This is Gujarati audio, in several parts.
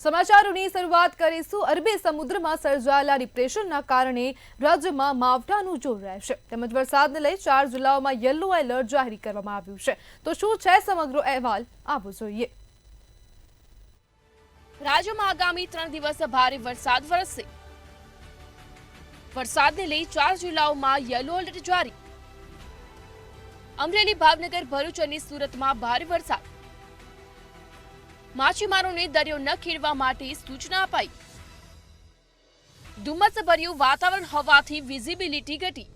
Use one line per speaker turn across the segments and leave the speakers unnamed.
સમાચારોની શરૂઆત કરીશું। અરબી સમુદ્રમાં સર્જાયેલા ડિપ્રેશનના કારણે રાજ્યમાં માવઠાનું જોર રહેશે તેમજ વરસાદને લઈ 4 જિલ્લાઓમાં યલો એલર્ટ જાહેર કરવામાં આવ્યું છે। તો શું છે સમગ્ર અહેવાલ, આવો જોઈએ।
રાજ્યમાં આગામી 3 દિવસ ભારે વરસાદ વરસશે। વરસાદને લઈ 4 જિલ્લાઓમાં યલો એલર્ટ જારી। અમરેલી, ભાવનગર, ભરૂચ અને સુરતમાં ભારે વરસાદ। માછીમારોને દરિયો ન ખેડવા માટે સૂચના અપાઈ। ધુમ્મસભર્યું વાતાવરણ હોવાથી વિઝિબિલિટી ઘટી।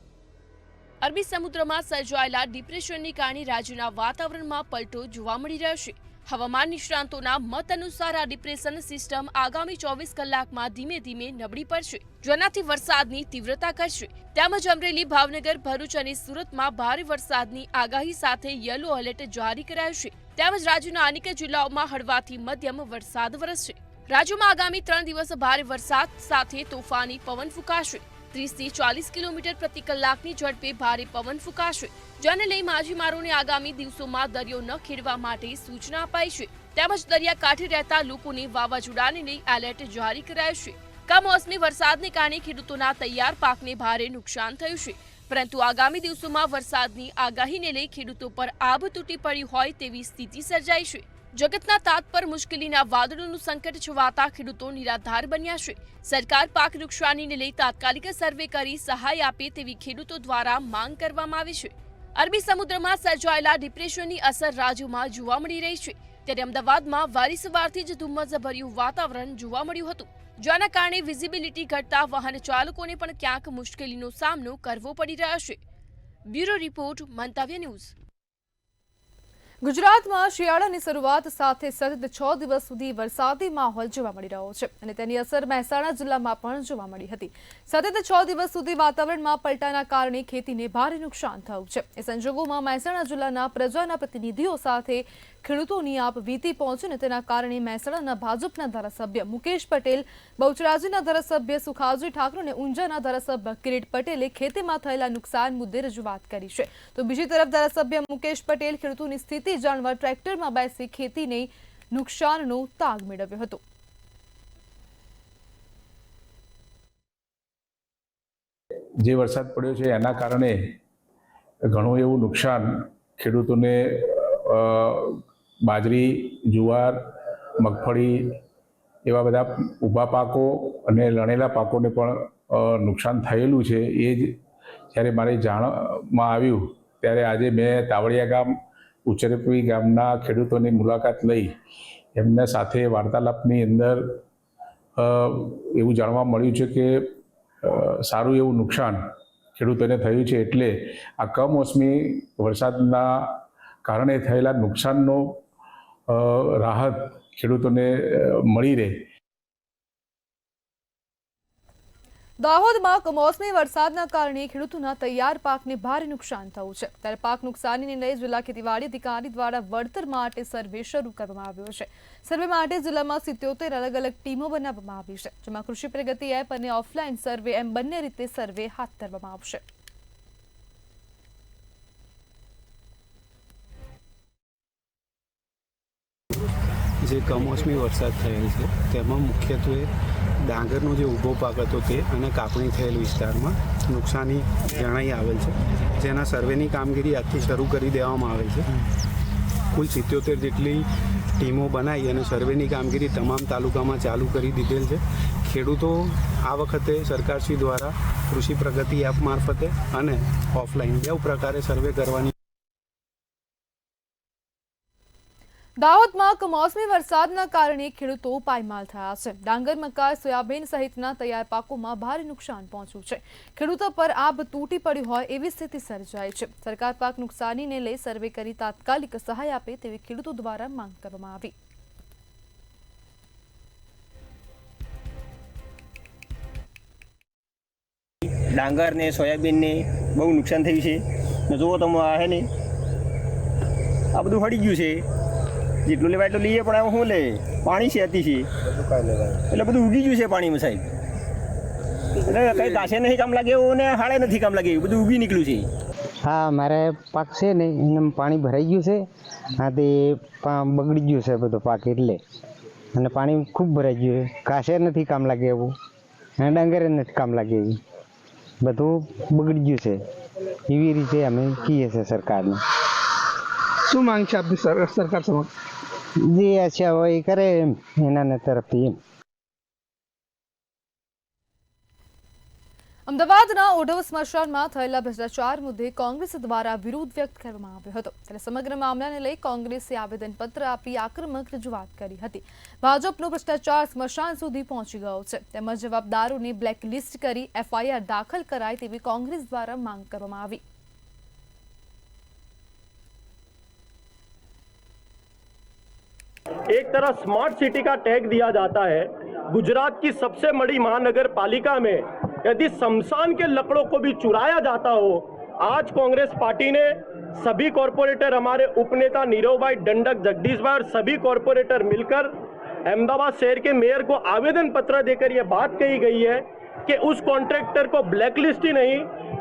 અરબી સમુદ્રમાં સર્જાયેલા ડિપ્રેશનને કારણે રાજ્યના વાતાવરણમાં પલટો જોવા મળી રહ્યો છે। હવામાન નિષ્ણાંતોના મત અનુસાર આ ડિપ્રેશન સિસ્ટમ આગામી 24 કલાકમાં ધીમે ધીમે નબળી પડશે, જેનાથી વરસાદની તીવ્રતા ઘટશે। તેમજ અમરેલી, ભાવનગર, ભરૂચ અને સુરતમાં ભારે વરસાદની આગાહી સાથે યલો એલર્ટ જારી કરાયું છે। તેમજ રાજ્યના અનેક જિલ્લાઓમાં હળવાથી મધ્યમ વરસાદ વરસશે। રાજ્યમાં આગામી 3 દિવસ ભારે વરસાદ સાથે તોફાની પવન ફૂંકાશે। 30 થી 40 કિલોમીટર પ્રતિ કલાકની ઝડપે ભારે પવન ફૂંકાશે, જેને લઈ માછીમારોને આગામી દિવસોમાં દરિયો ન ખેડવા માટે સૂચના અપાઈ છે। તેમજ દરિયાકાંઠે રહેતા લોકોને વાવાઝોડાને લઈ એલર્ટ જારી કરાયું છે। કમોસમી વરસાદને કારણે ખેડૂતોના તૈયાર પાકને ભારે નુકસાન થયું છે, પરંતુ આગામી દિવસોમાં વરસાદની આગાહીને લઈ ખેડૂતો પર આભ તૂટી પડી હોય તેવી સ્થિતિ સર્જાઈ છે। જગતના તાત પર મુશ્કેલીના વાદળોનું સંકટ છવાતા ખેડૂતો નિરાધાર બન્યા છે। સરકાર પાક નુકસાનીને લઈ તાત્કાલિક સર્વે કરી સહાય આપે તેવી ખેડૂતો દ્વારા માંગ કરવામાં આવી છે। અરબી સમુદ્રમાં સર્જાયેલા ડિપ્રેશનની અસર રાજ્યમાં જોવા મળી રહી છે, ત્યારે અમદાવાદમાં વહેલી સવારથી જ ધુમ્મસભર્યું વાતાવરણ જોવા મળ્યું હતું, જેના કારણે વિઝિબિલિટી ઘટતા વાહન ચાલકોને પણ ક્યાંક મુશ્કેલીનો સામનો કરવો પડી રહ્યો છે। બ્યુરો રિપોર્ટ, મંતવ્ય ન્યૂઝ।
ગુજરાતમાં શિયાળાની શરૂઆત સાથે સતત 6 દિવસ સુધી વરસાદી માહોલ જોવા મળી રહ્યો છે અને તેની અસર મહેસાણા જિલ્લામાં પણ જોવા મળી હતી। સતત 6 દિવસ સુધી વાતાવરણમાં પલટાના કારણે ખેતીને ભારે નુકસાન થયું છે। એ સંજોગોમાં મહેસાણા જિલ્લાના પ્રજાના પ્રતિનિધિઓ સાથે ખેડૂતોની આપ વીતી પહોંચી અને તેના કારણે મહેસાણાના ભાજપના ધારાસભ્ય મુકેશ પટેલ, બહુચરાજીના ધારાસભ્ય સુખાજી ઠાકોર અને ઊંઝાના ધારાસભ્ય કિરીટ પટેલે ખેતીમાં થયેલા નુકસાન મુદ્દે રજૂઆત કરી છે। તો બીજી તરફ ધારાસભ્ય મુકેશ પટેલ ખેડૂતોની સ્થિતિ જાણવા ટ્રેક્ટરમાં બેસી ખેતીને નુકસાનનો તાગ મેળવ્યો હતો।
જે વરસાદ પડ્યો છે એના કારણે ઘણું એવું નુકસાન ખેડૂતોને બાજરી, જુવાર, મગફળી એવા બધા ઊભા પાકો અને લણેલા પાકોને પણ નુકસાન થયેલું છે। એ જ જ્યારે મારે જાણવામાં આવ્યું ત્યારે આજે મેં તાવડિયા ગામ, ઉચરેપી ગામના ખેડૂતોની મુલાકાત લઈ એમના સાથે વાર્તાલાપની અંદર એવું જાણવા મળ્યું છે કે સારું એવું નુકસાન ખેડૂતોને થયું છે। એટલે આ કમોસમી વરસાદના કારણે થયેલા નુકસાનનો રાહત ખેડૂતોને મળી રહે।
દાહોદમાં કમોસમી વરસાદના કારણે ખેડૂતોના તૈયાર પાકને ભારે નુકસાન થયું છે, ત્યારે પાક નુકસાનીને લઈ જિલ્લા ખેતીવાડી અધિકારી દ્વારા વળતર માટે સર્વે શરૂ કરવામાં આવ્યો છે। સર્વે માટે જિલ્લામાં 77 અલગ અલગ ટીમો બનાવવામાં આવી છે, જેમાં કૃષિ પ્રગતિ એપ અને ઓફલાઈન સર્વે એમ બંને રીતે સર્વે હાથ ધરવામાં આવશે।
જે કમોસમી વરસાદ થયેલ છે તેમાં મુખ્યત્વે ડાંગરનો જે ઊભો પાક હતો તે અને કાપણી થયેલ વિસ્તારમાં નુકસાની જણાઈ આવેલ છે, જેના સર્વેની કામગીરી આજથી શરૂ કરી દેવામાં આવેલ છે। કુલ 77 જેટલી ટીમો બનાવી અને સર્વેની કામગીરી તમામ તાલુકામાં ચાલુ કરી દીધેલ છે। ખેડૂતો આ વખતે સરકારશ્રી દ્વારા કૃષિ પ્રગતિ એપ મારફતે અને ઓફલાઈન બે પ્રકારે સર્વે કરવાની।
દાહોદમાં કમોસમી વરસાદના કારણે ખેડૂતો પાયમાલ થયા છે। ડાંગર, મકાઈ, સોયાબીન સહિતના તૈયાર પાકોમાં ભારે નુકસાન પહોંચ્યું છે। ખેડૂતો પર આભ તૂટી પડ્યું હોય એવી સ્થિતિ સર્જાઈ છે। સરકાર પાક નુકસાનીને લઈ સર્વે કરી તાત્કાલિક સહાય આપે તેવી ખેડૂતો દ્વારા માંગ કરવામાં આવી।
ડાંગર ને સોયાબીનને બહુ નુકસાન થયું છે। જુઓ તમે આ હે ને આ બધું હળી ગયું છે। જેટલું લેવાય એટલું લઈએ પણ શું લે, પાણી છે અતિ છે એટલે બધું ઉગી ગયું છે પાણીમાં સાહેબ। એટલે કંઈ ઘાસે નહીં કામ લાગે એવું ને હાળે નથી કામ લાગે એવું, બધું ઉગી નીકળ્યું છે।
હા, મારે પાક છે ને એને પાણી ભરાઈ ગયું છે, હા તે બગડી ગયું છે બધો પાક, એટલે અને પાણી ખૂબ ભરાઈ ગયું છે. ઘાસે નથી કામ લાગે એવું અને ડાંગરે નથી કામ લાગે એવું બધું બગડી ગયું છે. એવી રીતે અમે કહીએ છીએ સરકારને.
શું માંગ છે આપની સરકાર સમક્ષ?
જે આશા હોય એ કરે એમ એના તરફથી એમ.
અમદાવાદના ઓઢવ સ્મશાનમાં થયેલા ભ્રષ્ટાચાર મુદ્દે કોંગ્રેસ દ્વારા વિરોધ વ્યક્ત કરવામાં આવ્યો હતો. ત્યારે સમગ્ર મામલાને લઈ કોંગ્રેસે આવેદનપત્ર આપી આક્રમક રજૂઆત કરી હતી. ભાજપનો ભ્રષ્ટાચાર સ્મશાન સુધી પહોંચી ગયો છે તેમજ જવાબદારોને બ્લેકલિસ્ટ કરી FIR દાખલ કરાય તેવી કોંગ્રેસ દ્વારા માંગ કરવામાં આવી.
एक तरफ स्मार्ट सिटी का टैग दिया जाता है, गुजरात की सबसे बड़ी महानगर पालिका में यदि शमशान के लकड़ों को भी चुराया जाता हो, आज कांग्रेस पार्टी ने सभी कॉरपोरेटर, हमारे उपनेता नीरव भाई डंडक, जगदीश भाई और सभी कॉरपोरेटर मिलकर अहमदाबाद शहर के मेयर को आवेदन पत्र देकर यह बात कही गई है कि उस कॉन्ट्रैक्टर को ब्लैकलिस्ट ही नहीं,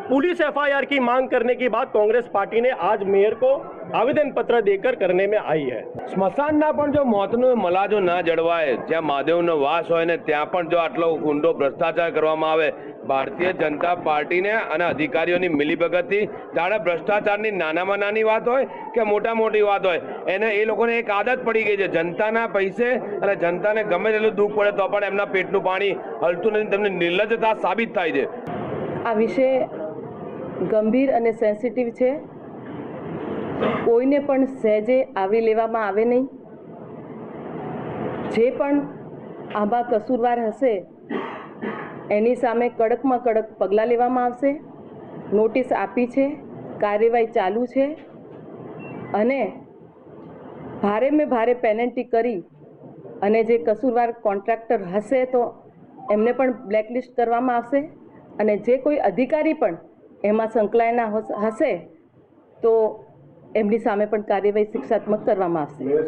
पुलिस FIR की मांग करने की बात कांग्रेस पार्टी ने आज मेयर को आवेदन पत्र देकर करने में आई है.
સ્મશાનના પણ જો મોતનો મલાજો ના જળવાય, જ્યાં મહાદેવનો વાસ હોય ને ત્યાં પણ જો આટલો ઊંડો ભ્રષ્ટાચાર કરવામાં આવે, ભારતીય જનતા પાર્ટીને અને અધિકારીઓની મિલીભગતથી જાણે ભ્રષ્ટાચારની નાનામાં નાની વાત હોય કે મોટા મોટી વાત હોય, એને એ લોકોને એક આદત પડી ગઈ છે. જનતાના પૈસે અને જનતાને ગમે તેટલું દુઃખ પડે તો પણ એમના પેટનું પાણી હલતું નથી. તેમની નિર્લજ્જતા સાબિત થાય છે.
આ વિષય ગંભીર અને સેન્સિટિવ છે. કોઈને પણ સહેજે આવરી લેવામાં આવે નહીં. જે પણ આમાં કસૂરવાર હશે એની સામે કડકમાં કડક પગલાં લેવામાં આવશે. નોટિસ આપી છે, કાર્યવાહી ચાલુ છે અને ભારેમાં ભારે પેનલ્ટી કરી અને જે કસૂરવાર કોન્ટ્રાક્ટર હશે તો એમને પણ બ્લેકલિસ્ટ કરવામાં આવશે અને જે કોઈ અધિકારી પણ એમાં સંકળાયેલા હશે તો એમની સામે પણ કાર્યવાહી શિક્ષાત્મક કરવામાં આવશે.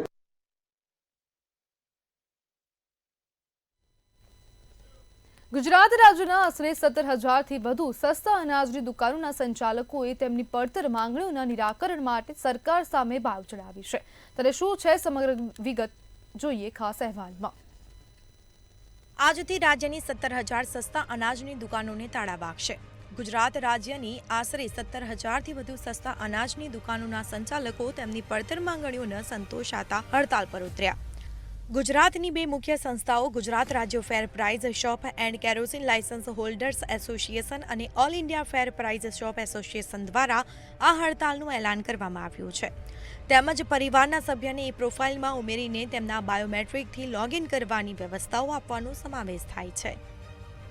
ગુજરાત રાજ્યના આશરે 17,000થી વધુ સસ્તા અનાજની દુકાનોના સંચાલકોએ તેમની પડતર માંગણીઓના નિરાકરણ માટે સરકાર સામે ભાવ ચડાવી છે. ત્યારે શું છે સમગ્ર વિગત જોઈએ ખાસ અહેવાલમાં.
આજથી રાજ્યની 17,000 સસ્તા અનાજની દુકાનોને તાળા વાગશે. ગુજરાત રાજ્યની આશરે 17,000થી વધુ સસ્તા અનાજની દુકાનોના સંચાલકો તેમની પડતર માંગણીઓને સંતોષાતા હડતાલ પર ઉતર્યા. ગુજરાતની બે મુખ્ય સંસ્થાઓ ગુજરાત રાજ્ય fair price shop and kerosene licence holders association અને all India fair price shop association દ્વારા આ હડતાલનું એલાન કરવામાં આવ્યું છે. તેમજ પરિવારના સભ્યને એ પ્રોફાઇલમાં ઉમેરીને તેમના બાયોમેટ્રિકથી લોગિન કરવાની વ્યવસ્થાઓ આપવાનો સમાવેશ થાય છે.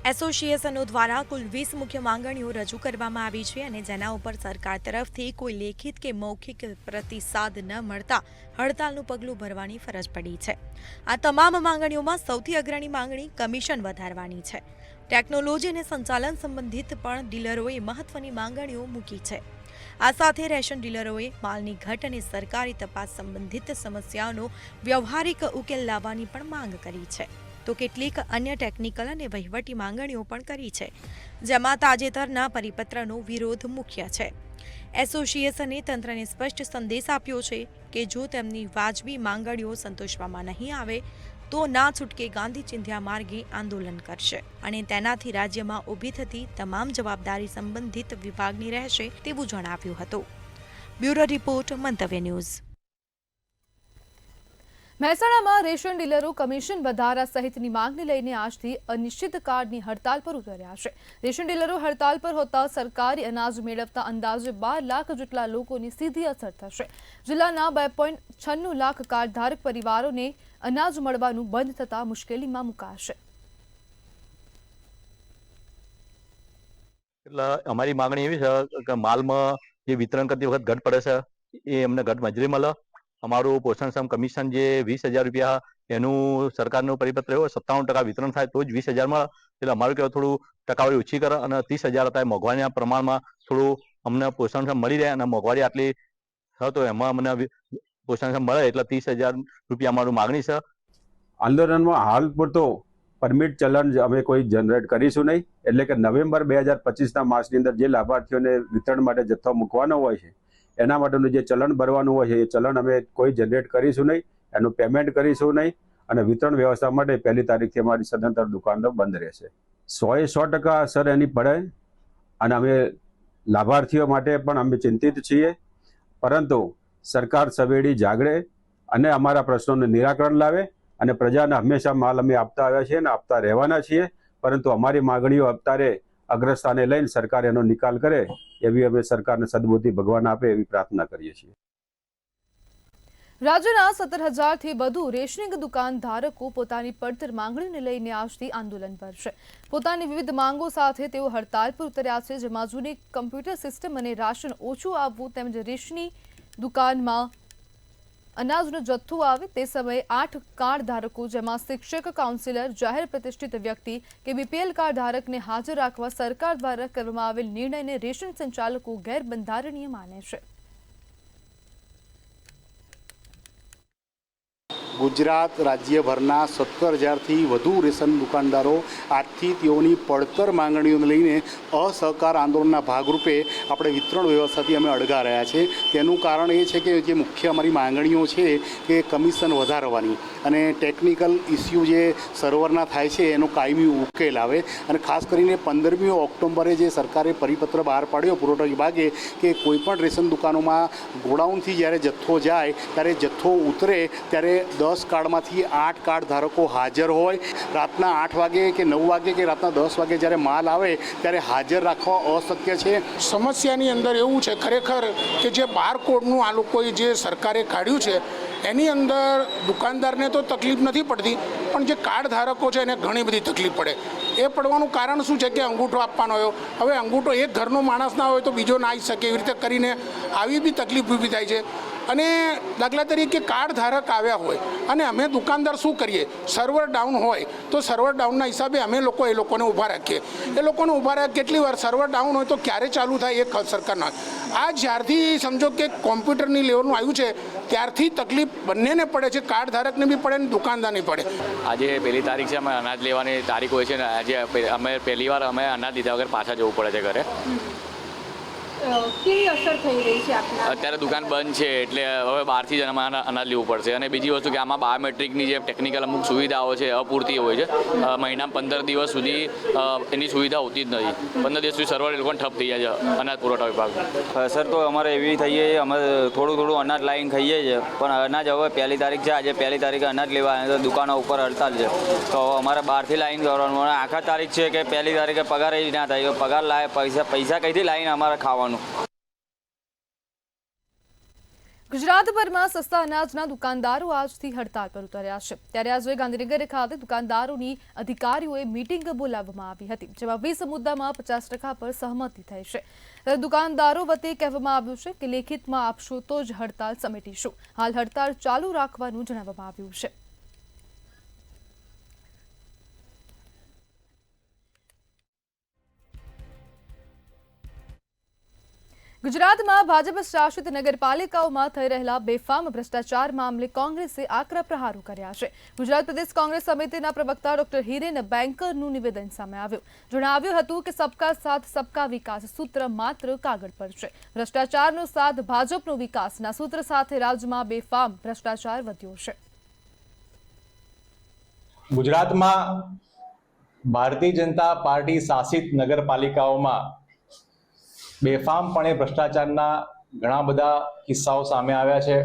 એસોસિએશનો દ્વારા કુલ 20 મુખ્ય માંગણીઓ રજૂ કરવામાં આવી છે અને જેના ઉપર સરકાર તરફથી કોઈ લેખિત કે મૌખિક પ્રતિસાદ ન મળતા હડતાલનું પગલું ભરવાની ફરજ પડી છે. આ તમામ માંગણીઓમાં સૌથી અગ્રણી માંગણી કમિશન વધારવાની છે. ટેકનોલોજી અને સંચાલન સંબંધિત પણ ડીલરોએ મહત્વની માંગણીઓ મૂકી છે. આ સાથે રેશન ડીલરોએ માલની ઘટ અને સરકારી તપાસ સંબંધિત સમસ્યાઓનો વ્યવહારિક ઉકેલ લાવવાની પણ માંગ કરી છે. તો કેટલીક અન્ય ટેકનિકલ અને વહીવટી માંગણીઓ પણ કરી છે, જેમાં તાજેતરના પરિપત્રનો વિરોધ મુખ્ય છે. એસોસિએશને તંત્રને સ્પષ્ટ સંદેશ આપ્યો છે કે જો તેમની વાજબી માંગણીઓ સંતોષવામાં નહીં આવે તો ના છૂટકે ગાંધી ચિંધ્યા માર્ગે આંદોલન કરશે અને તેનાથી રાજ્યમાં ઊભી થતી તમામ જવાબદારી સંબંધિત વિભાગની રહેશે તેવું જણાવ્યું હતું. બ્યુરો રિપોર્ટ, મંતવ્ય ન્યૂઝ.
મહેસાણામાં રેશન ડીલરો કમિશન વધારા સહિતની માંગને લઈને આજથી અનિશ્ચિતકાળની હડતાલ પર ઉતર્યા છે. રેશન ડીલરો હડતાલ પર હોતા સરકારી અનાજ મેળવતા અંદાજે 12 લાખ જેટલા લોકોની સીધી અસર થશે. જિલ્લાના 2.96 લાખ કાર્ડધારક પરિવારોને અનાજ મળવાનું બંધ થતા મુશ્કેલીમાં મુકાશે.
એટલે અમારી માંગણી એવી છે કે માલમાં જે વિતરણ કરતી વખત ઘટ પડે છે એ અમને ઘટ મજૂરી મળે. અમારું પોષણક્ષમ કમિશન જે 20,000 રૂપિયા એનું સરકારનો પરિપત્ર એવો 57% વિતરણ થાય તો જ 20,000 મળે. એટલે અમારું કહેવાય થોડું ટકાવારી ઓછી કરે અને 30,000 હતા એ મોંઘવારીના પ્રમાણમાં થોડું અમને પોષણક્ષમ મળી રહે અને મોંઘવારી આટલી તો એમાં અમને પોષણક્ષમ મળે એટલે 30,000 રૂપિયા અમારું માગણી છે.
આંદોલનમાં હાલ પૂરતો પરમિટ ચલણ અમે કોઈ જનરેટ કરીશું નહીં. એટલે કે નવેમ્બર 2025ના માસની અંદર જે લાભાર્થીઓને વિતરણ માટે જથ્થો મૂકવાનો હોય છે એના માટેનું જે ચલણ ભરવાનું હોય છે એ ચલણ અમે કોઈ જનરેટ કરીશું નહીં, એનું પેમેન્ટ કરીશું નહીં અને વિતરણ વ્યવસ્થા માટે 1લી તારીખથી અમારી સદંતર દુકાનો બંધ રહેશે. 100% સર એની પડે અને અમે લાભાર્થીઓ માટે પણ અમે ચિંતિત છીએ, પરંતુ સરકાર સવેડી જાગડે અને અમારા પ્રશ્નોનું નિરાકરણ લાવે અને પ્રજાને હંમેશા માલ અમે આપતા આવ્યા છીએ અને આપતા રહેવાના છીએ, પરંતુ અમારી માગણીઓ અત્યારે અગ્રસ્થાને લઈને સરકાર એનો નિકાલ કરે એવી અમે સરકારને સદબુદ્ધિ ભગવાન આપે એવી પ્રાર્થના કરીએ છીએ.
રાજ્યના 17,000થી વધુ રેશનિંગ દુકાનધારકો પોતાની પડતર માંગણીને લઈને આજથી આંદોલન પર છે. પોતાની વિવિધ માંગો સાથે તેઓ હડતાલ પર ઉતર્યા છે, જેમાં જૂની કમ્પ્યુટર સિસ્ટમ અને રાશન ઓછું આવવું તેમજ રેશની દુકાનમાં અનાજનો જથ્થો આવે તે સમયે 8 કાર્ડ ધારકો, જેમાં શિક્ષક, કાઉન્સિલર, જાહેર પ્રતિષ્ઠિત વ્યક્તિ કે BPL કાર્ડ ધારકને હાજર રાખવા સરકાર દ્વારા કરવામાં આવેલ નિર્ણયને રેશન સંચાલકો ગેરબંધારણીય માને છે.
ગુજરાત રાજ્યભરના 17,000થી વધુ રેશન દુકાનદારો આજથી તેઓની પડતર માંગણીઓને લઈને અસહકાર આંદોલનના ભાગરૂપે આપણે વિતરણ વ્યવસ્થાથી અમે અડગા રહ્યા છે. તેનું કારણ એ છે કે જે મુખ્ય અમારી માંગણીઓ છે કે કમિશન વધારવાની અને ટેકનિકલ ઇસ્યુ જે સર્વરના થાય છે એનો કાયમી ઉકેલ આવે, અને ખાસ કરીને 15મી ઓક્ટોબરે જે સરકારે પરિપત્ર બહાર પાડ્યો પુરવઠા વિભાગે કે કોઈપણ રેશન દુકાનોમાં ગોડાઉનથી જ્યારે જથ્થો જાય ત્યારે જથ્થો ઉતરે ત્યારે 10 કાર્ડમાંથી 8 કાર્ડ ધારકો હાજર હોય. રાતના 8 વાગે કે 9 વાગે કે રાતના 10 વાગે જ્યારે માલ આવે ત્યારે હાજર રાખવા અશક્ય છે.
સમસ્યાની અંદર એવું છે ખરેખર કે જે બારકોડનું આ લોકોએ જે સરકારે કાઢ્યું છે એની અંદર દુકાનદારને તો તકલીફ નથી પડતી, પણ જે કાર્ડ ધારકો છે એને ઘણી બધી તકલીફ પડે. એ પડવાનું કારણ શું છે કે અંગૂઠો આપવાનો હોય, હવે અંગૂઠો એક ઘરનો માણસ ના હોય તો બીજો ના આવી શકે, એવી રીતે કરીને આવી બી તકલીફ ઊભી થાય છે. અને દાખલા તરીકે કાર્ડ ધારક આવ્યા હોય અને અમે દુકાનદાર શું કરીએ, સર્વર ડાઉન હોય તો સર્વર ડાઉનના હિસાબે અમે લોકો એ લોકોને ઊભા રાખીએ. એ લોકોને ઊભા રાખીએ કેટલી વાર, સર્વર ડાઉન હોય તો ક્યારે ચાલુ થાય એ સરકારના. આ જ્યારથી સમજો કે કોમ્પ્યુટરની લેવલનું આવ્યું છે ત્યારથી તકલીફ બંનેને પડે છે, કાર્ડ ધારકને બી પડે ને દુકાનદારને પડે.
આજે 1લી તારીખ છે, અમે અનાજ લેવાની તારીખ હોય છે ને આજે અમે પહેલી વાર અમે અનાજ લીધા વગર પાછા જવું પડે છે ઘરે.
કેવી અસર થઈ રહી છે આપને?
અત્યારે દુકાન બંધ છે એટલે હવે બહારથી જ અમારે અનાજ લેવું પડશે. અને બીજી વસ્તુ કે આમાં બાયોમેટ્રિકની જે ટેકનિકલ અમુક સુવિધાઓ છે અપૂરતી હોય છે. મહિનામાં 15 દિવસ સુધી એની સુવિધા હોતી જ નથી. 15 દિવસ સુધી સર્વર એ લોકોને ઠપ થઈ જાય છે અનાજ પુરવઠા વિભાગ.
સર તો અમારે એવી થઈએ અમે થોડું અનાજ લાવીને ખાઈએ છીએ, પણ અનાજ હવે 1લી તારીખ છે, આજે 1લી તારીખે અનાજ લેવા તો દુકાનો ઉપર હડતાલ છે, તો અમારે બહારથી લાવીને કરવાનું. અને આખા તારીખ છે કે 1લી તારીખે પગાર જ ના થાય, પગાર લાવે પૈસા કઈથી લાવીને અમારે ખાવાનું.
ગુજરાતભરમાં સસ્તા અનાજના દુકાનદારો આજથી હડતાલ પર ઉતર્યા છે. ત્યારે આજે ગાંધીનગર ખાતે દુકાનદારોની અધિકારીઓએ મીટિંગ બોલાવવામાં આવી હતી, જેમાં 20 મુદ્દામાં 50% પર સહમતિ થઈ છે. દુકાનદારો વતી કહેવામાં આવ્યું છે કે લેખિતમાં આપશો તો જ હડતાલ સમેટીશું. હાલ હડતાલ ચાલુ રાખવાનું જણાવવામાં આવ્યું છે. ગુજરાતમાં ભાજપ શાસિત નગરપાલિકાઓમાં થઈ રહેલા બેફામ ભ્રષ્ટાચાર મામલે કોંગ્રેસે આકરા પ્રહારો કર્યા છે. ગુજરાત પ્રદેશ કોંગ્રેસ સમિતિના પ્રવક્તા ડોક્ટર હિરેન બેંકરનું નિવેદન સામે આવ્યું. જણાવ્યું હતું કે સબકા સાથ સબકા વિકાસ સૂત્ર માત્ર કાગળ પર છે. ભ્રષ્ટાચારનો સાથ ભાજપનો વિકાસના સૂત્ર સાથે રાજ્યમાં બેફામ ભ્રષ્ટાચાર વધ્યો છે.
ગુજરાતમાં ભારતીય જનતા પાર્ટી શાસિત નગરપાલિકાઓમાં બેફામપણે ભ્રષ્ટાચારના ઘણા બધા કિસ્સાઓ સામે આવ્યા છે.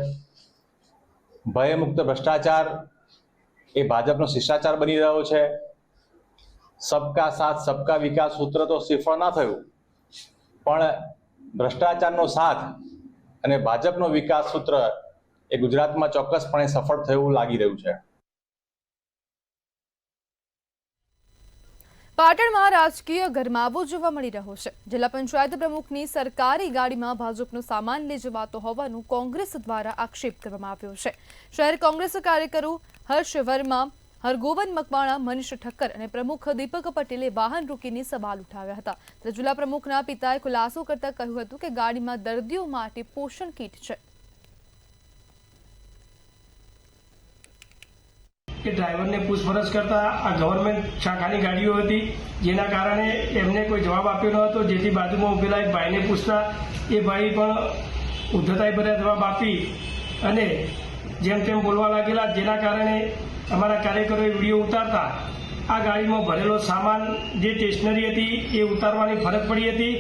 ભયમુક્ત ભ્રષ્ટાચાર એ ભાજપનો શિષ્ટાચાર બની રહ્યો છે. સબકા સાથ સબકા વિકાસ સૂત્ર તો સફળ ના થયું, પણ ભ્રષ્ટાચારનો સાથ અને ભાજપનો વિકાસ સૂત્ર એ ગુજરાતમાં ચોક્કસપણે સફળ થયું લાગી રહ્યું છે.
પાટણમાં રાજકીય ગરમાવો જોવા મળી રહ્યો છે. જિલ્લા પંચાયત પ્રમુખની સરકારી ગાડીમાં ભાજપનો સામાન લઈ જવાતો હોવાનું કોંગ્રેસ દ્વારા આક્ષેપ કરવામાં આવ્યો છે. શહેર કોંગ્રેસ કાર્યકરો હર્ષ વર્મા, હરગોવન મકવાણા, મનીષ ઠક્કર અને પ્રમુખ દીપક પટેલે વાહન રોકીને સવાલ ઉઠાવ્યા હતા. ત્યારે જિલ્લા પ્રમુખના પિતાએ ખુલાસો કરતા કહ્યું હતું કે ગાડીમાં દર્દીઓ માટે પોષણ કીટ છે.
કે ડ્રાઈવરને પૂછપરછ કરતા આ ગવર્મેન્ટ શાખાની ગાડીઓ હતી, જેના કારણે એમને કોઈ જવાબ આપ્યો ન હતો. જેથી બાજુમાં ઉભેલા એક ભાઈને પૂછતા એ ભાઈ પણ ઉદ્ધતાઈ ભર્યા જવાબ આપી અને જેમ તેમ બોલવા લાગેલા, જેના કારણે અમારા કાર્યકરોએ વિડીયો ઉતારતા આ ગાડીમાં ભરેલો સામાન જે સ્ટેશનરી હતી એ ઉતારવાની ફરજ પડી હતી.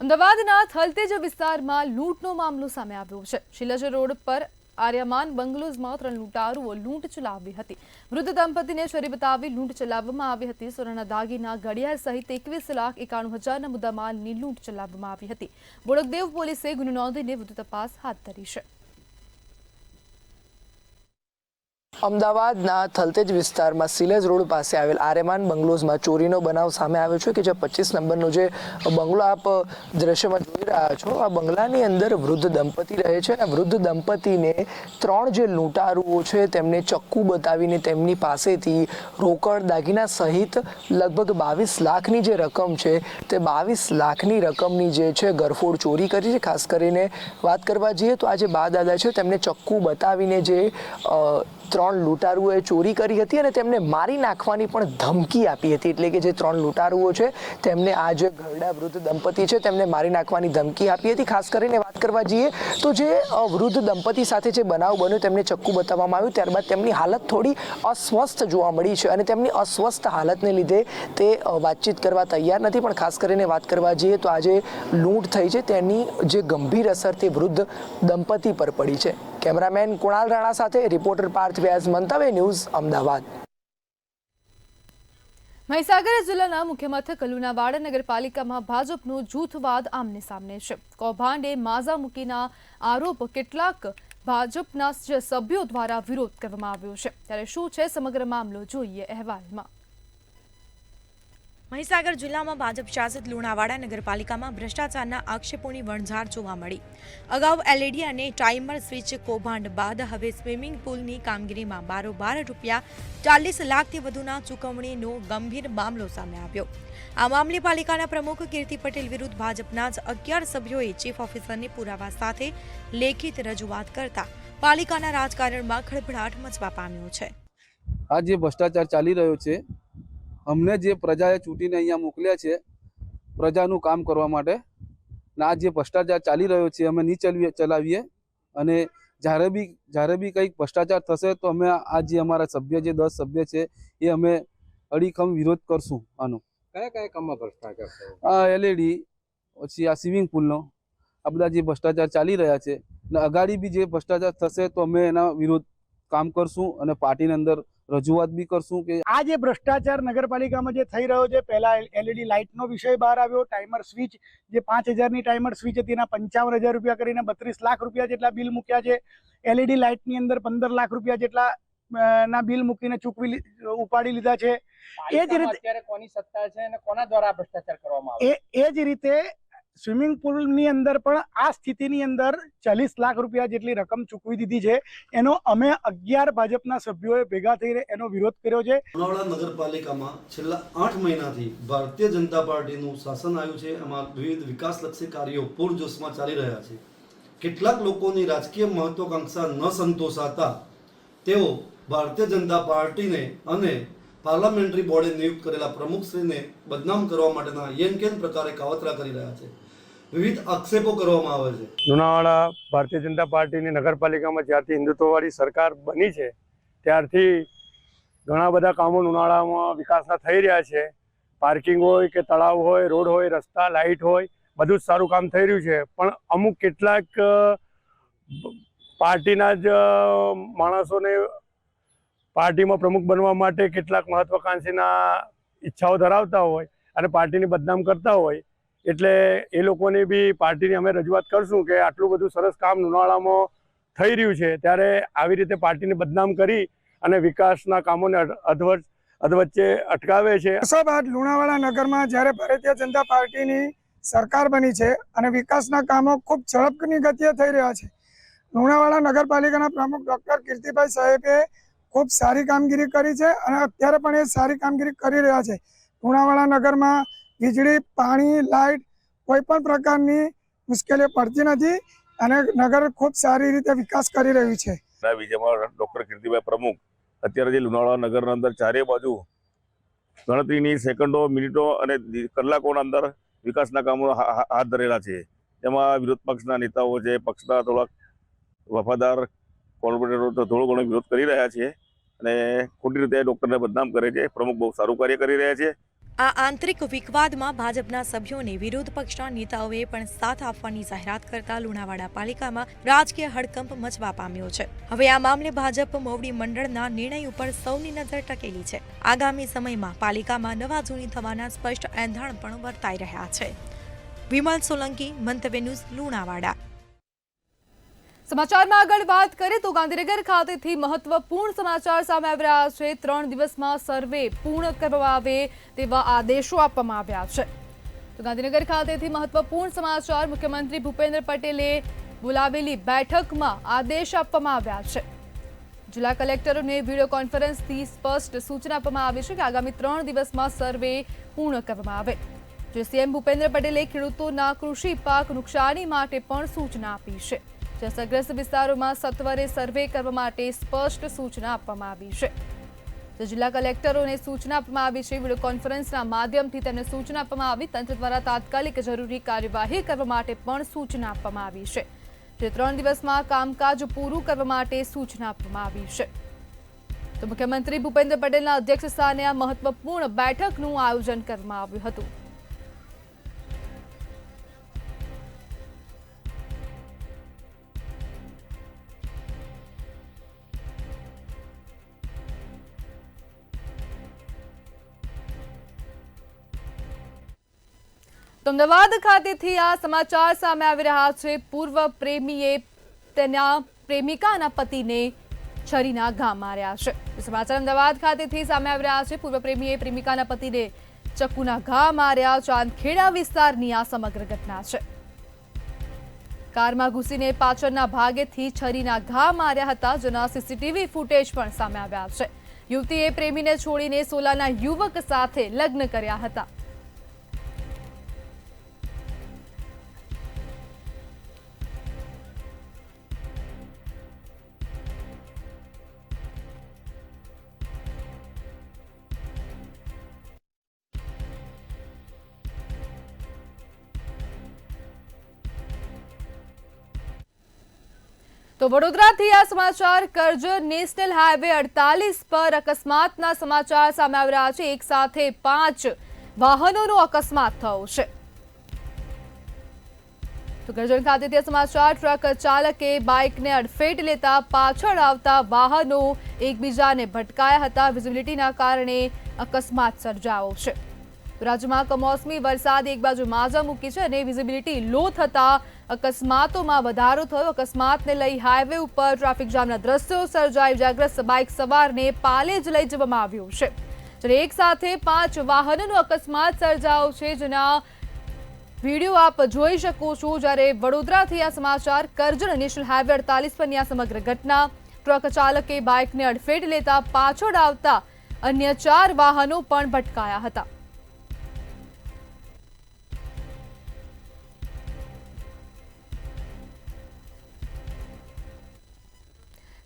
અમદાવાદના થલતેજ વિસ્તારમાં લૂંટનો મામલો સામે આવ્યો છે. શિલજ રોડ પર આર્યમાન બંગલોઝમાં 3 લૂંટારુઓ લૂંટ ચલાવી હતી. વૃદ્ધ દંપતીને છરી બતાવી લૂંટ ચલાવવામાં આવી હતી. સોનાના દાગીના, ઘડિયાળ સહિત 21,91,000ના મુદ્દામાલની લૂંટ ચલાવવામાં આવી હતી. બોડકદેવ પોલીસે ગુનો નોંધીને વધુ તપાસ હાથ ધરી છે.
અમદાવાદના થલતેજ વિસ્તારમાં સિલેજ રોડ પાસે આવેલ આર્યમાન બંગલોઝમાં ચોરીનો બનાવ સામે આવ્યો છે કે જે 25 નંબરનો જે બંગલો આપ દ્રશ્યમાં જોઈ રહ્યા છો, આ બંગલાની અંદર વૃદ્ધ દંપતી રહે છે. અને વૃદ્ધ દંપતીને 3 જે લૂંટારુઓ છે તેમને ચક્કુ બતાવીને તેમની પાસેથી રોકડ, દાગીના સહિત લગભગ 22 લાખની જે રકમ છે તે 22 લાખની રકમની જે છે ગરફોડ ચોરી કરી છે. ખાસ કરીને વાત કરવા જઈએ તો આ જે બા દાદા છે તેમને ચક્કુ બતાવીને જે 3 લૂંટારુઓએ ચોરી કરી હતી અને તેમને મારી નાખવાની પણ ધમકી આપી હતી. એટલે કે જે 3 લૂંટારુઓ છે તેમને આ જે ઘરડા વૃદ્ધ દંપતી છે તેમને મારી નાખવાની ધમકી આપી હતી. ખાસ કરીને વાત કરવા જઈએ તો જે વૃદ્ધ દંપતી સાથે જે બનાવ બન્યો તેમને ચક્કુ બતાવવામાં આવ્યું, ત્યારબાદ તેમની હાલત થોડી અસ્વસ્થ જોવા મળી છે અને તેમની અસ્વસ્થ હાલતને લીધે તે વાતચીત કરવા તૈયાર નથી. પણ ખાસ કરીને વાત કરવા જઈએ તો આજે લૂંટ થઈ છે તેની જે ગંભીર અસર તે વૃદ્ધ દંપતી પર પડી છે. કેમેરામેન કુણાલ રાણા સાથે રિપોર્ટર પાર્થ વ્યાસ, મંતવ્ય ન્યૂઝ, અમદાવાદ.
મહીસાગર જિલ્લાના મુખ્ય મથક લુણાવાડા નગરપાલિકામાં ભાજપનો જૂથવાદ આમને સામને છે. કૌભાંડે માઝા મૂકીના આરોપ કેટલાક ભાજપના સભ્યો દ્વારા વિરોધ કરવામાં આવ્યો છે. ત્યારે શું છે સમગ્ર મામલો, જોઈએ અહેવાલમાં.
મહીસાગર જિલ્લામાં ભાજપ શાસિત લુણાવાડા નગરપાલિકામાં ભ્રષ્ટાચારના આક્ષેપોની વણઝાર જોવા મળી. અગાઉ એલઈડી અને ટાઈમર સ્વિચ કૌભાંડ બાદ હવે સ્વિમિંગ પુલની કામગીરીમાં બારોબાર ₹40 લાખથી વધુના ચૂકવણીનો ગંભીર મામલો સામે આવ્યો. આ મામલે પાલિકાના પ્રમુખ કીર્તિ પટેલ વિરુદ્ધ ભાજપના જ 11 સભ્યોએ ચીફ ઓફિસરને પુરાવા સાથે લેખિત રજૂઆત કરતા પાલિકાના રાજકારણમાં ખળભળાટ મચવા પામ્યો છે.
આ જે ભ્રષ્ટાચાર ચાલી રહ્યો છે, અમને જે પ્રજાએ ચૂંટીને અહીંયા મોકલ્યા છે પ્રજાનું કામ કરવા માટે, ને આ જે ભ્રષ્ટાચાર ચાલી રહ્યો છે અમે નહીં ચલાવીએ. અને જ્યારે બી કંઈક ભ્રષ્ટાચાર થશે તો અમે આ જે અમારા સભ્ય જે 10 સભ્ય છે એ અમે અડીખમ વિરોધ કરશું. આનો
કયા કામમાં ભ્રષ્ટાચાર થયો?
આ એલઈડી, પછી આ સ્વિમિંગ પુલનો, આ બધા જે ભ્રષ્ટાચાર ચાલી રહ્યા છે ને અગાડી બી જે ભ્રષ્ટાચાર થશે તો અમે એના વિરોધ કામ કરશું અને પાર્ટીની અંદર રજૂઆત બી કરશું કે
આ જે ભ્રષ્ટાચાર નગરપાલિકામાં જે થઈ રહ્યો છે, પહેલા એલઈડી લાઇટનો વિષય બહાર આવ્યો, ટાઈમર સ્વિચ જે 5000ની ટાઈમર સ્વિચ હતી એના 55,000 રૂપિયા કરીને 32 લાખ રૂપિયા જેટલા બિલ મૂક્યા છે. એલઈડી લાઇટની અંદર 15 લાખ રૂપિયા જેટલા ના બિલ મૂકીને ઉપાડી લીધા છે. એ જ રીતે
અત્યારે કોની સત્તા છે અને કોના દ્વારા ભ્રષ્ટાચાર કરવામાં આવે
એ જ રીતે સ્વિમિંગ પુલની અંદર પણ આ સ્થિતિની અંદર 40 લાખ રૂપિયા જેટલી રકમ ચૂકવી દીધી છે. એનો અમે 11 ભાજપના સભ્યોએ ભેગા થઈને એનો વિરોધ કર્યો છે.
લુણાવાડા નગરપાલિકામાં છેલ્લા 8 મહિનાથી ભારતીય જનતા પાર્ટીનું શાસન આવ્યું છે. એમાં વિવિધ વિકાસલક્ષી કાર્યો પૂરજોશમાં ચાલી રહ્યા છે. કેટલાક લોકોની રાજકીય મહત્વાકાંક્ષા ન સંતોષાતા તેઓ ભારતીય જનતા પાર્ટીને અને પાર્લામેન્ટરી બોર્ડે નિયુક્ત કરેલા પ્રમુખશ્રીને બદનામ કરવા માટેના યેનકેન પ્રકારે કાવતરા કરી રહ્યા છે. વિવિધ આક્ષેપો કરવામાં આવે છે.
લુણાવાડા ભારતીય જનતા પાર્ટીની નગરપાલિકામાં જ્યારથી હિન્દુત્વવાળી સરકાર બની છે ત્યારથી ઘણા બધા કામો લુણાવાડામાં વિકાસના થઈ રહ્યા છે. પાર્કિંગ હોય કે તળાવ હોય, રોડ હોય, રસ્તા, લાઇટ હોય, બધું જ સારું કામ થઈ રહ્યું છે. પણ અમુક કેટલાક પાર્ટીના જ માણસોને પાર્ટીમાં પ્રમુખ બનવા માટે કેટલાક મહત્વાકાંક્ષીના ઈચ્છાઓ ધરાવતા હોય અને પાર્ટીને બદનામ કરતા હોય, એટલે એ લોકોની બી પાર્ટીની અમે રજૂઆત કરશું કે આટલું બધું સરસ કામ લુણાવાડામાં થઈ રહ્યું છે ત્યારે આવી રીતે પાર્ટીને બદનામ કરી અને વિકાસના કામોને અધવચ્ચે અટકાવે છે.
વર્ષો બાદ લુણાવાડા નગરમાં જ્યારે ભારતીય જનતા પાર્ટીની સરકાર બની છે અને વિકાસના કામો ખૂબ ઝડપની ગતિએ થઈ રહ્યા છે. લુણાવાડા નગરપાલિકાના પ્રમુખ ડૉક્ટર કીર્તિભાઈ સાહેબે ખૂબ સારી કામગીરી કરી છે અને અત્યારે પણ એ સારી કામગીરી કરી રહ્યા છે. લુણાવાડા નગરમાં વીજળી, પાણી, લાઇટ કોઈ પણ પ્રકારની મુશ્કેલીઓ પડતી નથી અને નગર ખૂબ સારી રીતે વિકાસ કરી રહ્યું છે.
ડૉક્ટર કીર્તિભાઈ પ્રમુખ અત્યારે જે લુણાવાડા નગરના અંદર ચારે બાજુ ગણતરીની સેકન્ડો, મિનિટો અને કલાકોના અંદર વિકાસના કામો હાથ ધરેલા છે. તેમાં વિરોધ પક્ષના નેતાઓ છે, પક્ષના થોડાક વફાદાર કોર્પોરેટરો તો થોડો ઘણો વિરોધ કરી રહ્યા છે અને ખોટી રીતે ડૉક્ટરને બદનામ કરે છે. પ્રમુખ બહુ સારું કાર્ય કરી રહ્યા છે.
આ આંતરિક વિવાદમાં ભાજપના સભ્યોને વિરોધ પક્ષના નેતાઓએ પણ સાથ આપવાની જાહેરાત કરતા લુણાવાડા પાલિકામાં રાજકીય હડકંપ મચવા પામ્યો છે. હવે આ મામલે ભાજપ મોવડી મંડળના નિર્ણય ઉપર સૌની નજર ટકેલી છે. આગામી સમયમાં પાલિકામાં નવા જૂની થવાના સ્પષ્ટ એંધાણ પણ વર્તાઈ રહ્યા છે. વિમલ સોલંકી, મંતવ્ય ન્યૂઝ, લુણાવાડા.
સમાચારમાં આગળ વાત કરીએ તો ગાંધીનગર ખાતેથી મહત્વપૂર્ણ સમાચાર સામે આવી રહ્યા છે. 3 દિવસમાં સર્વે પૂર્ણ કરવામાં આવે તેવા આદેશો આપવામાં આવ્યા છે. તો ગાંધીનગર ખાતેથી મહત્વપૂર્ણ સમાચાર. મુખ્યમંત્રી ભૂપેન્દ્ર પટેલે બોલાવેલી બેઠકમાં આદેશ આપવામાં આવ્યા છે. જિલ્લા કલેક્ટરોને વિડીયો કોન્ફરન્સથી સ્પષ્ટ સૂચના આપવામાં આવી છે કે આગામી 3 દિવસમાં સર્વે પૂર્ણ કરવામાં આવે. જે સીએમ ભૂપેન્દ્ર પટેલે ખેડૂતોના કૃષિ પાક નુકસાની માટે પણ સૂચના આપી છે. અસરગ્રસ્ત વિસ્તારોમાં સત્વરે સર્વે કરવા માટે સ્પષ્ટ સૂચના આપવામાં આવી છે. જિલ્લા કલેક્ટરોને સૂચના આપવામાં આવી છે. વિડીયો કોન્ફરન્સના માધ્યમથી તેમને સૂચના આપવામાં આવી. તંત્ર દ્વારા તાત્કાલિક જરૂરી કાર્યવાહી કરવા માટે પણ સૂચના આપવામાં આવી છે. જે 3 દિવસમાં કામકાજ પૂરું કરવા માટે સૂચના આપવામાં આવી છે. તો મુખ્યમંત્રી ભૂપેન્દ્ર પટેલના અધ્યક્ષ સ્થાને આ મહત્વપૂર્ણ બેઠકનું આયોજન કરવામાં આવ્યું હતું. તો અમદાવાદ ખાતેથી આ સમાચાર સામે આવી રહ્યા છે. પૂર્વ પ્રેમીએ તેના પ્રેમિકાના પતિને છરીના ઘા માર્યા છે. સમાચાર અમદાવાદ ખાતેથી સામે આવી રહ્યા છે. પૂર્વ પ્રેમીએ પ્રેમિકાના પતિને ચક્કુના ઘા માર્યા. ચાંદખેડા વિસ્તારની આ સમગ્ર ઘટના છે. કારમાં ઘૂસીને પાછળના ભાગેથી છરીના ઘા માર્યા હતા, જેના સીસીટીવી ફૂટેજ પણ સામે આવ્યા છે. યુવતીએ પ્રેમીને છોડીને સોલાના યુવક સાથે લગ્ન કર્યા હતા. તો વડોદરાથી આ સમાચાર. કરજણ નેશનલ હાઈવે 48 પર અકસ્માતના સમાચાર સામે આવી રહ્યા છે. એક સાથે 5 વાહનોનો અકસ્માત થયો છે. તો કરજણ ખાતેથી આ સમાચાર. ટ્રક ચાલકે બાઇકને અડફેટ લેતા પાછળ આવતા વાહનો એકબીજાને ભટકાયા હતા. વિઝિબિલિટીના કારણે અકસ્માત સર્જાયો છે. રાજ્યમાં કમોસમી વરસાદ એક બાજુ માજા મૂકી છે અને વિઝિબિલિટી લો થતા અકસ્માતોમાં વધારો થયો. અકસ્માતને લઈ હાઈવે ઉપર ટ્રાફિક જામના દ્રશ્યો સર્જાઈ. ઇજાગ્રસ્ત બાઇક સવારને પાલેજ લઈ જવામાં આવ્યો છે. જ્યારે એક સાથે 5 વાહનોનો અકસ્માત સર્જાયો છે, જેના વિડીયો આપ જોઈ શકો છો. જ્યારે વડોદરાથી આ સમાચાર. કરજણ નેશનલ હાઈવે 48 પરની આ સમગ્ર ઘટના. ટ્રક ચાલકે બાઇકને અડફેટ લેતા પાછળ આવતા અન્ય 4 વાહનો પણ ભટકાયા હતા.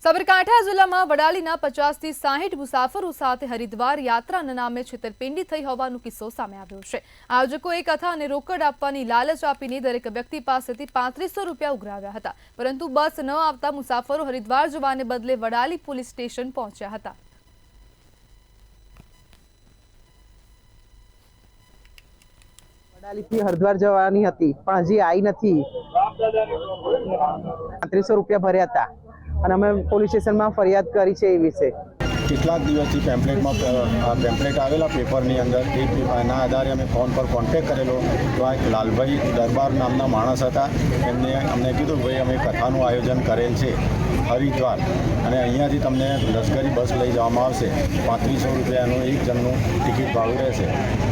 સાબરકાંઠા જિલ્લામાં વડાલીના 50 થી 60 મુસાફરો સાથે હરિદ્વાર યાત્રાના નામે છેતરપિંડી થઈ હોવાનો કિસ્સો સામે આવ્યો છે. આયોજકોએ કથા અને રોકડ આપવાની લાલચ આપીને દરેક વ્યક્તિ પાસેથી 3500 રૂપિયા ઉઘરાવ્યા હતા, પરંતુ બસ ન આવતા મુસાફરો હરિદ્વાર જવાને બદલે વડાલી પોલીસ સ્ટેશન પહોંચ્યા હતા.
વડાલીથી હરિદ્વાર જવાની હતી પણ હજી આવી નથી. 3500 રૂપિયા ભર્યા હતા અને અમે પોલીસ સ્ટેશનમાં ફરિયાદ કરી છે એ વિશે.
કેટલાક દિવસથી પેમ્પલેટ આવેલા પેપરની અંદર એના આધારે અમે ફોન પર કોન્ટેક્ટ કરેલો તો આ એક લાલભાઈ દરબાર નામના માણસ હતા. એમને અમને કીધું ભાઈ અમે કથાનું આયોજન કરેલ છે હરિદ્વાર અને અહીંયાથી તમને લશ્કરી બસ લઈ જવામાં આવશે. 3500 રૂપિયાનું એક જણનું ટિકિટ ભાડું રહેશે,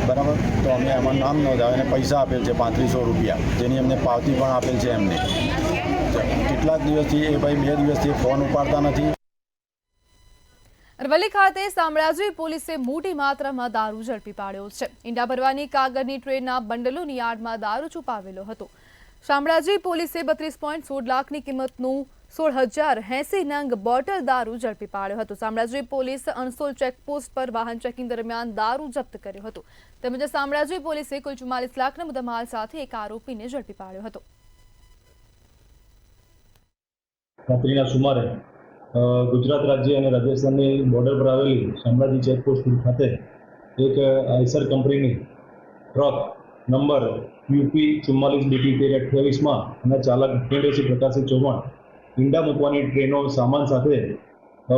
બરાબર. તો અમે એમાં નામ નોંધાવે અને પૈસા આપેલ છે 3500 રૂપિયા, જેની અમને પાવતી પણ આપેલ છે એમને. કેટલાક દિવસથી એ ભાઈ 2 દિવસથી ફોન ઉપાડતા નથી.
અરવલ્લી ખાતે શામળાજી પોલીસે મોટી માત્રામાં દારૂ ઝડપી પાડ્યો છે. ઈંડા ભરવાની કાગળની ટ્રેનના બંડલોની યાર્ડમાં દારૂ છુપાવેલો હતો. શામળાજી પોલીસે 32.16 લાખની કિંમતનું 16,080 નંગ બોટલ દારૂ ઝડપી પાડ્યો હતો. શામળાજી પોલીસ અણસોલ ચેકપોસ્ટ પર વાહન ચેકિંગ દરમિયાન દારૂ જપ્ત કર્યો હતો. તેમજ શામળાજી પોલીસે કુલ 44 લાખના મુદ્દામાલ સાથે એક આરોપીને ઝડપી પાડ્યો હતો.
રાત્રિના સુમારે ગુજરાત રાજ્ય અને રાજસ્થાનની બોર્ડર પર આવેલી શામળાજી ચેકપોસ્ટ ખાતે એક આઈસર કંપનીની ટ્રક નંબર યુપી 44BT1328માં અને ચાલક ભૂપેન્દ્રસિંહ પ્રકાશસિંહ ચૌહાણ ઈંડા મૂકવાની ટ્રેનો સામાન સાથે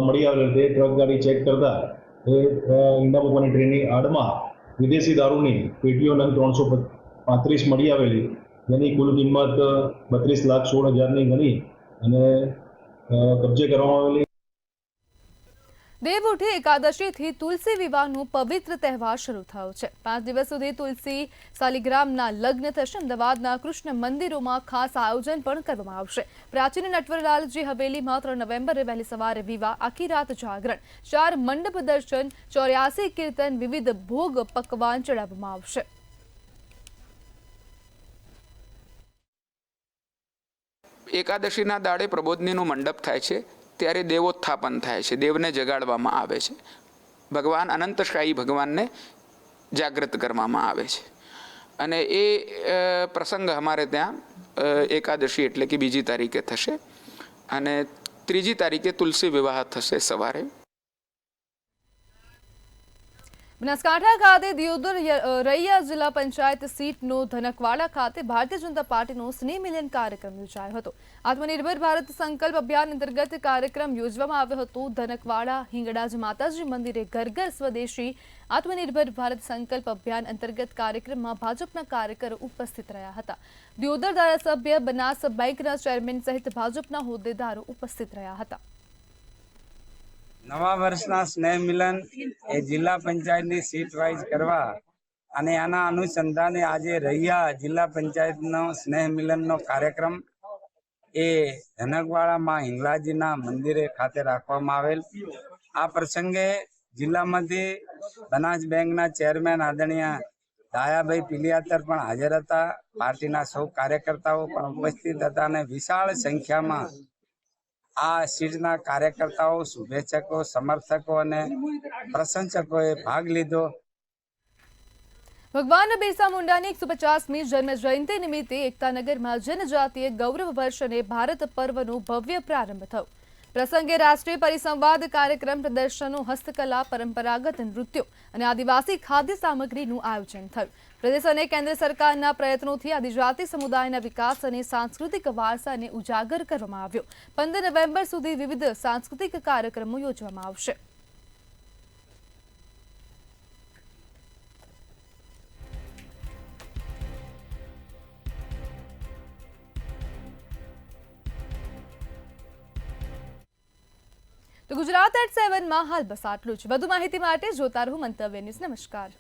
મળી આવેલ તે ટ્રક ગાડી ચેક કરતા એ ઈંડા મૂકવાની ટ્રેનની આડમાં વિદેશી દારૂની પેટીઓ નંગ 335 મળી આવેલી, જેની કુલ કિંમત 32,16,000ની ગણી અને કબજે કરવામાં આવેલી.
દેવઉઠી એકાદશીથી તુલસી વિવાહનો પવિત્ર તહેવાર શરૂ થયો છે. 5 દિવસ સુધી તુલસી શાલિગ્રામના લગ્ન થશે. અમદાવાદના કૃષ્ણ મંદિરોમાં ખાસ આયોજન પણ કરવામાં આવશે. પ્રાચીન નટવરલાલજી હવેલીમાં 3 નવેમ્બરે વહેલી સવારે વિવાહ, આખી રાત જાગરણ, 4 મંડપ દર્શન, 84 કીર્તન, વિવિધ ભોગ પકવાન ચડાવવામાં આવશે.
એકાદશીના દાડે પ્રબોધનીનું મંડપ થાય છે, ત્યારે દેવોત્થાપન થાય છે, દેવને જગાડવામાં આવે છે, ભગવાન અનંતશાહી ભગવાનને જાગૃત કરવામાં આવે છે. અને એ પ્રસંગ અમારે ત્યાં એકાદશી એટલે કે 2જી તારીખે થશે અને 3જી તારીખે તુલસી વિવાહ થશે સવારે.
બનાસકાંઠા ખાતે દિયોદર રૈયા જિલ્લા પંચાયત સીટનો ધનકવાડા ખાતે ભારતીય જનતા પાર્ટીનો સ્નેહ મિલન કાર્યક્રમ યોજાયો હતો. આત્મનિર્ભર ભારત સંકલ્પ અભિયાન અંતર્ગત કાર્યક્રમ યોજવામાં આવ્યો હતો. ધનકવાડા હિંગળાજ માતાજી મંદિરે ઘર ઘર સ્વદેશી આત્મનિર્ભર ભારત સંકલ્પ અભિયાન અંતર્ગત કાર્યક્રમમાં ભાજપના કાર્યકરો ઉપસ્થિત રહ્યા હતા. દિયોદર ધારાસભ્ય, બનાસ બેંકના ચેરમેન સહિત ભાજપના હોદ્દેદારો ઉપસ્થિત રહ્યા હતા.
નવા વર્ષના સ્નેહ મિલન એ જિલ્લા પંચાયતની સીટ વાઇઝ કરવા અને આના અનુસંધાને આજે રૈયા જિલ્લા પંચાયતનો સ્નેહ મિલનનો કાર્યક્રમ એ ધનકવાડામાં હિંગલાજીના મંદિરે ખાતે રાખવામાં આવેલ. આ પ્રસંગે જિલ્લામાંથી બનાસ બેંકના ચેરમેન આદરણીય દાયાભાઈ પિલિયાતર પણ હાજર હતા. પાર્ટીના સૌ કાર્યકર્તાઓ પણ ઉપસ્થિત હતા અને વિશાળ સંખ્યામાં આ સીટના કાર્યકર્તાઓ, શુભેચ્છકો, સમર્થકો અને પ્રશંસકોએ ભાગ લીધો.
ભગવાન બિરસા મુંડાની 150મી જન્મ જયંતિ નિમિત્તે એકતાનગરમાં જનજાતીય ગૌરવ વર્ષ અને ભારત પર્વનો ભવ્ય પ્રારંભ થયો. પ્રસંગે રાષ્ટ્રીય પરિસંવાદ કાર્યક્રમ, પ્રદર્શનો, હસ્તકલા, પરંપરાગત નૃત્યો અને આદિવાસી ખાદ્ય સામગ્રીનું આયોજન થયું. પ્રદેશ અને કેન્દ્ર સરકારના પ્રયત્નોથી આદિજાતિ સમુદાયના વિકાસ અને સાંસ્કૃતિક વારસાને ઉજાગર કરવામાં આવ્યો. 15 નવેમ્બર સુધી વિવિધ સાંસ્કૃતિક કાર્યક્રમો યોજવામાં આવશે. તો ગુજરાત@7માં હાલ બસ આટલું જ. વધુ માહિતી માટે જોતા રહો મંતવ્ય ન્યૂઝ. નમસ્કાર.